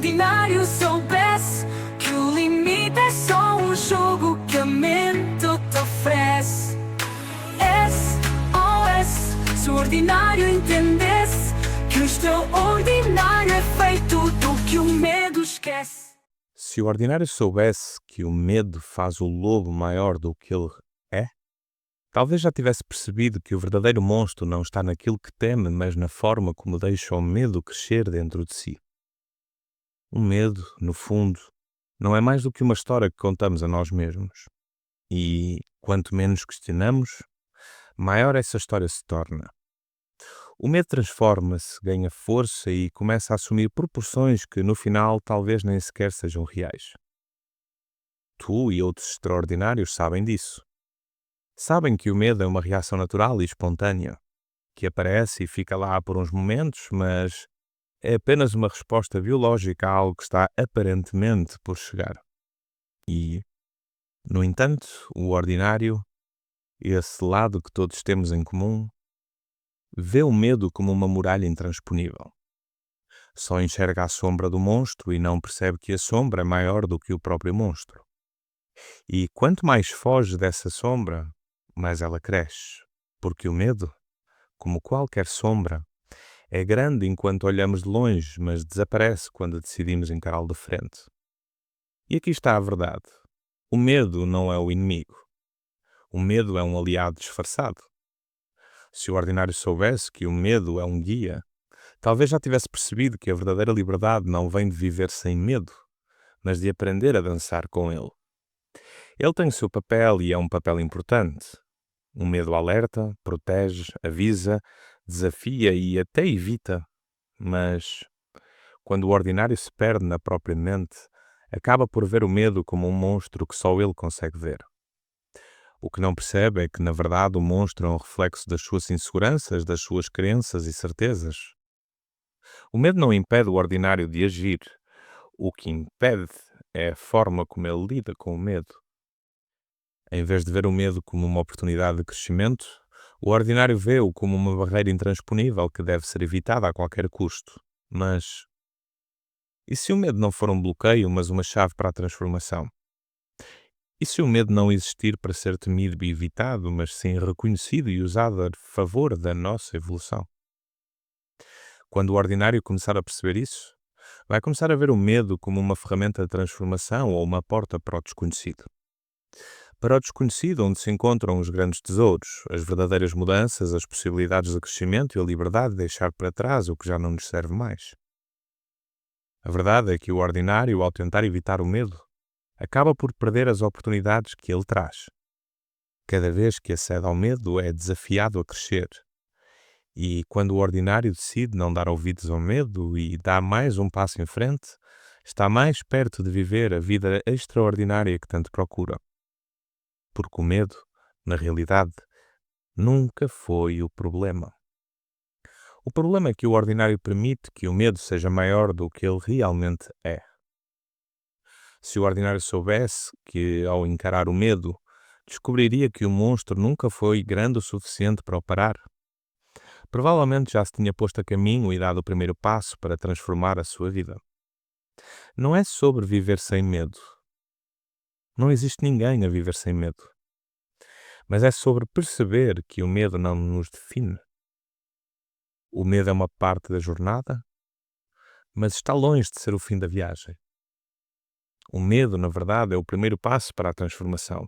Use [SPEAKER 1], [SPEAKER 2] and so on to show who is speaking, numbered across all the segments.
[SPEAKER 1] ordinário soubesse que o limite é só um jogo que a mente te oferece. SOS, se o ordinário entendesse que o extraordinário é feito do que o medo esquece.
[SPEAKER 2] Se o ordinário soubesse que o medo faz o lobo maior do que ele é, talvez já tivesse percebido que o verdadeiro monstro não está naquilo que teme, mas na forma como deixa o medo crescer dentro de si. O medo, no fundo, não é mais do que uma história que contamos a nós mesmos. E, quanto menos questionamos, maior essa história se torna. O medo transforma-se, ganha força e começa a assumir proporções que, no final, talvez nem sequer sejam reais. Tu e outros extraordinários sabem disso. Sabem que o medo é uma reação natural e espontânea, que aparece e fica lá por uns momentos, mas é apenas uma resposta biológica a algo que está aparentemente por chegar. E, no entanto, o ordinário, esse lado que todos temos em comum, vê o medo como uma muralha intransponível. Só enxerga a sombra do monstro e não percebe que a sombra é maior do que o próprio monstro. E quanto mais foge dessa sombra, mais ela cresce, porque o medo, como qualquer sombra, é grande enquanto olhamos de longe, mas desaparece quando decidimos encará-lo de frente. E aqui está a verdade. O medo não é o inimigo. O medo é um aliado disfarçado. Se o ordinário soubesse que o medo é um guia, talvez já tivesse percebido que a verdadeira liberdade não vem de viver sem medo, mas de aprender a dançar com ele. Ele tem o seu papel e é um papel importante. O medo alerta, protege, avisa, desafia e até evita, mas quando o ordinário se perde na própria mente, acaba por ver o medo como um monstro que só ele consegue ver. O que não percebe é que, na verdade, o monstro é um reflexo das suas inseguranças, das suas crenças e certezas. O medo não impede o ordinário de agir. O que impede é a forma como ele lida com o medo. Em vez de ver o medo como uma oportunidade de crescimento, o ordinário vê-o como uma barreira intransponível que deve ser evitada a qualquer custo. Mas e se o medo não for um bloqueio, mas uma chave para a transformação? E se o medo não existir para ser temido e evitado, mas sim reconhecido e usado a favor da nossa evolução? Quando o ordinário começar a perceber isso, vai começar a ver o medo como uma ferramenta de transformação ou uma porta para o desconhecido. Para o desconhecido, onde se encontram os grandes tesouros, as verdadeiras mudanças, as possibilidades de crescimento e a liberdade de deixar para trás o que já não nos serve mais. A verdade é que o ordinário, ao tentar evitar o medo, acaba por perder as oportunidades que ele traz. Cada vez que acede ao medo, é desafiado a crescer. E quando o ordinário decide não dar ouvidos ao medo e dá mais um passo em frente, está mais perto de viver a vida extraordinária que tanto procura. Porque o medo, na realidade, nunca foi o problema. O problema é que o ordinário permite que o medo seja maior do que ele realmente é. Se o ordinário soubesse que, ao encarar o medo, descobriria que o monstro nunca foi grande o suficiente para o parar, provavelmente já se tinha posto a caminho e dado o primeiro passo para transformar a sua vida. Não é sobre viver sem medo. Não existe ninguém a viver sem medo. Mas é sobre perceber que o medo não nos define. O medo é uma parte da jornada, mas está longe de ser o fim da viagem. O medo, na verdade, é o primeiro passo para a transformação.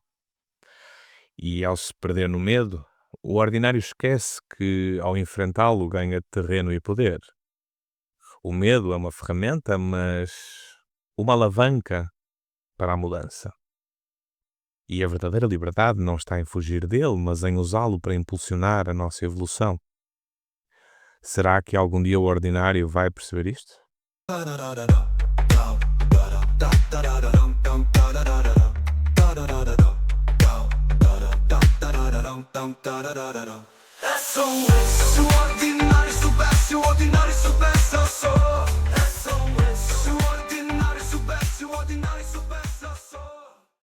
[SPEAKER 2] E ao se perder no medo, o ordinário esquece que, ao enfrentá-lo, ganha terreno e poder. O medo é uma ferramenta, mas uma alavanca para a mudança. E a verdadeira liberdade não está em fugir dele, mas em usá-lo para impulsionar a nossa evolução. Será que algum dia o ordinário vai perceber isto?
[SPEAKER 1] SOS, se o ordinário soubesse, eu sou